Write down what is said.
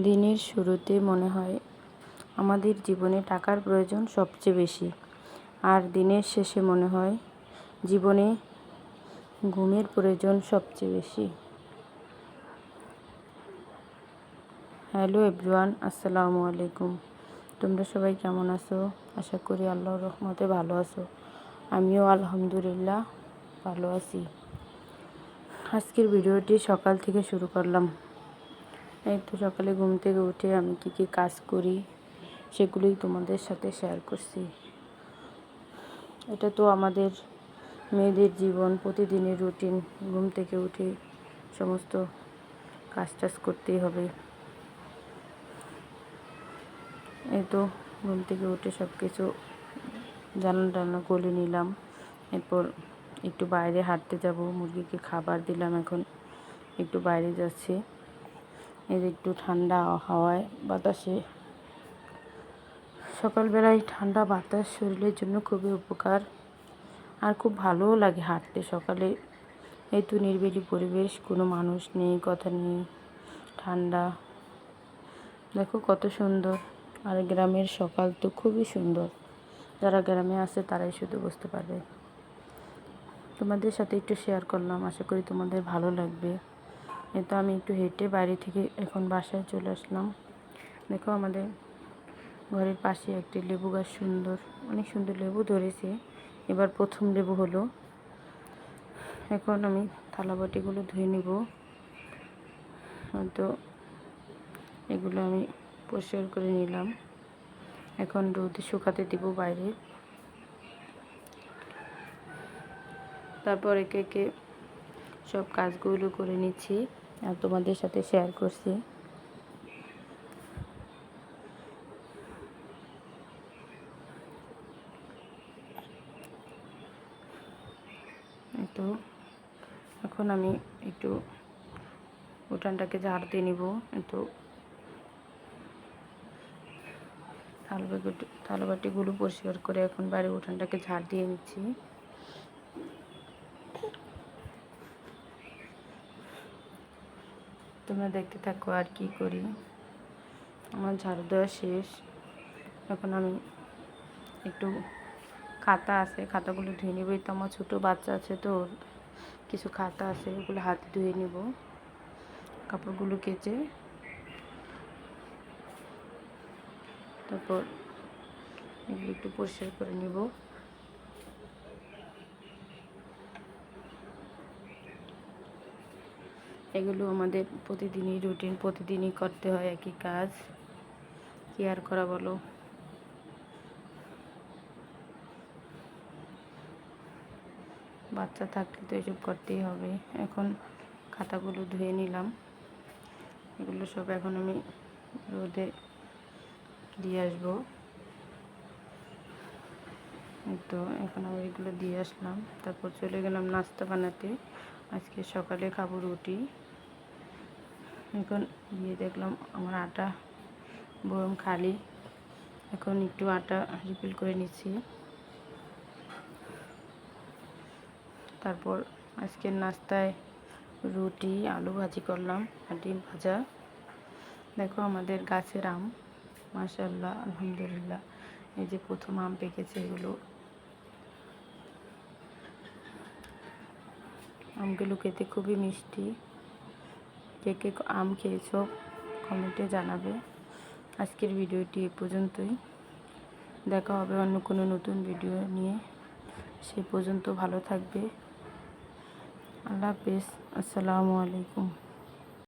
দিনের শুরুতে মনে হয় আমাদের জীবনে টাকার প্রয়োজন সবচেয়ে বেশি, আর দিনের শেষে মনে হয় জীবনে ঘুমের প্রয়োজন সবচেয়ে বেশি। হ্যালো এভরিওয়ান, আসসালামু আলাইকুম। তোমরা সবাই কেমন আছো? আশা করি আল্লাহর রহমতে ভালো আছো। আমিও আলহামদুলিল্লাহ ভালো আছি। আজকের ভিডিওটি সকাল থেকে শুরু করলাম। এই তো সকালে ঘুম থেকে উঠে আমি কী কাজ করি সেগুলোই তোমাদের সাথে শেয়ার করছি। এটা তো আমাদের মেয়েদের জীবন, প্রতিদিনের রুটিন। ঘুম থেকে উঠে সমস্ত কাজ টাজ করতেই হবে। এই তো ঘুম থেকে উঠে সব কিছু জানলা খুলে নিলাম। এরপর একটু বাইরে হাঁটতে যাব, মুরগিকে খাবার দিলাম। এখন একটু বাইরে যাচ্ছি। এই যে একটু ঠান্ডা হাওয়ায় বাতাসে, সকালবেলায় ঠান্ডা বাতাস শরীরের জন্য খুবই উপকার, আর খুব ভালোও লাগে হাঁটতে সকালে। এই তো নিরিবিলি পরিবেশ, কোনো মানুষ নেই, কথা নেই, ঠান্ডা। দেখো কত সুন্দর। আর গ্রামের সকাল তো খুবই সুন্দর। যারা গ্রামে আছে তারাই শুধু বুঝতে পারবে। তোমাদের সাথে একটু শেয়ার করলাম, আশা করি তোমাদের ভালো লাগবে। এই তো আমি একটু হেঁটে বাইরে থেকে এখন বাসায় চলে আসলাম। দেখো আমাদের ঘরের পাশে একটি লেবু গাছ, অনেক সুন্দর লেবু ধরেছে। এবার প্রথম লেবু হলো। এখন আমি থালাবাটিগুলো ধুয়ে নেব। তো এগুলো আমি পরিষ্কার করে নিলাম। এখন রোদে শুকাতে দিব বাইরে। তারপর একে একে সব কাজগুলো করে নিচ্ছি আর তোমাদের সাথে শেয়ার করছি। তো এখন আমি একটু উঠানটাকে ঝাড় দিয়ে নিব। তো থালাবাটিগুলো পরিষ্কার করে এখন বাইরে উঠানটাকে ঝাড় দিয়ে নিচ্ছি। তোমরা দেখতে থাকো আর কি করি। আমার ঝাড়ু দেওয়া শেষ। এখন আমি একটু খাতা আছে, খাতাগুলো ধুয়ে নেব। তো আমার ছোটো বাচ্চা আছে, তো কিছু খাতা আছে, ওগুলো হাতে ধুয়ে নেব। কাপড়গুলো কেচে তারপর এগুলো একটু পরিষ্কার করে নেব। এগুলো আমাদের প্রতিদিনই রুটিন, প্রতিদিনই করতে হয় একই কাজ। কি আর করা বলো। বাচ্চা থাকলে তো এসব করতেই হবে। এখন খাতাগুলো ধুয়ে নিলাম। এগুলো সব এখন আমি রোদে দিয়ে আসবো। তো এখন আমি এগুলো দিয়ে আসলাম। তারপর চলে গেলাম নাস্তা বানাতে। আজকে সকালে খাবো রুটি। এখন গিয়ে দেখলাম আমার আটা বরং খালি। এখন একটু আটা রিফিল করে নিচ্ছি। তারপর আজকের নাস্তায় রুটি, আলু ভাজি করলাম আর ডিম ভাজা। দেখো আমাদের গাছের আম, মাশাআল্লাহ, আলহামদুলিল্লাহ। এই যে প্রথম আম পেকেছে। এগুলো আমগুলো খেতে খুবই মিষ্টি। কে কে আম খেয়েছো কমেন্টে জানাবে। আজকের ভিডিওটি এ পর্যন্তই। দেখা হবে অন্য কোনো নতুন ভিডিও নিয়ে। সে পর্যন্ত ভালো থাকবে। আল্লাহ হাফেজ। আসসালামু আলাইকুম।